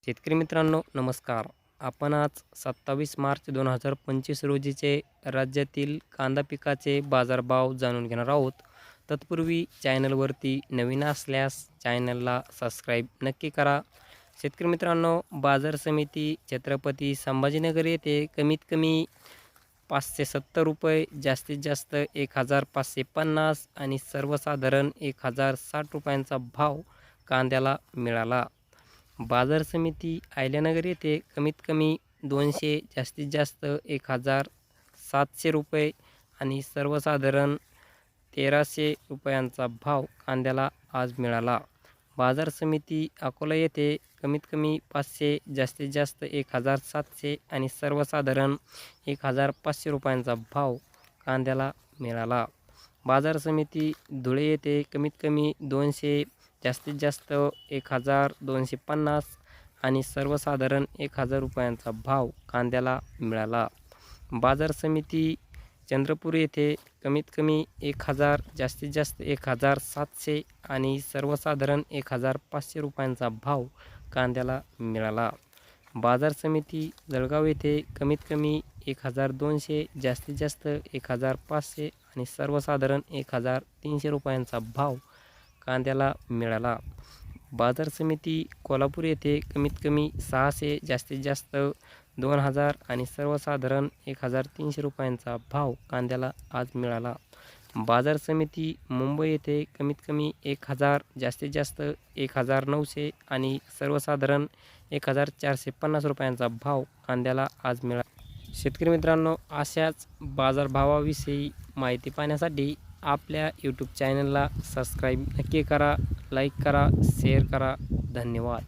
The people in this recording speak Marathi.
शेतकरी मित्रांनो नमस्कार. आपण आज 27 मार्च 2025 रोजीचे राज्यातील कांदा पिकाचे बाजारभाव जाणून घेणार आहोत. तत्पूर्वी चॅनलवरती नवीन असल्यास चॅनलला सबस्क्राईब नक्की करा. शेतकरी मित्रांनो, बाजार समिती छत्रपती संभाजीनगर येथे कमीत कमी 570 रुपये, जास्तीत जास्त 1550 आणि सर्वसाधारण 1060 रुपयांचा भाव कांद्याला मिळाला. बाजार समिती अहिल्यानगर येथे कमीत कमी 200, जास्तीत जास्त 1700 रुपये आणि सर्वसाधारण 1300 रुपयांचा भाव कांद्याला आज मिळाला. बाजार समिती अकोला येथे कमीत कमी 500, जास्तीत जास्त 1700 आणि सर्वसाधारण 1500 रुपयांचा भाव कांद्याला मिळाला. बाजार समिती धुळे येथे कमीत कमी 200, जास्तीत जास्त 1250 आणि सर्वसाधारण 1000 रुपयांचा भाव कांद्याला मिळाला. बाजार समिती चंद्रपूर येथे कमीत कमी 1000, जास्तीत जास्त 1700 आणि सर्वसाधारण 1500 रुपयांचा भाव कांद्याला मिळाला. बाजार समिती जळगाव येथे कमीत कमी 1200, जास्तीत जास्त 1500 आणि सर्वसाधारण 1300 रुपयांचा भाव कांद्याला मिळाला. बाजार समिती कोल्हापूर येथे कमीत कमी 600, जास्तीत जास्त 2000 आणि सर्वसाधारण 1300 रुपयांचा भाव कांद्याला आज मिळाला. बाजार समिती मुंबई येथे कमीत कमी 1000, जास्तीत जास्त 1900 आणि सर्वसाधारण 1450 रुपयांचा भाव कांद्याला आज मिळाला. शेतकरी मित्रांनो, अशाच बाजारभावाविषयी माहिती पाहण्यासाठी आपल्या यूट्यूब चॅनलला सबस्क्राईब नक्की करा, लाईक करा, शेअर करा. धन्यवाद.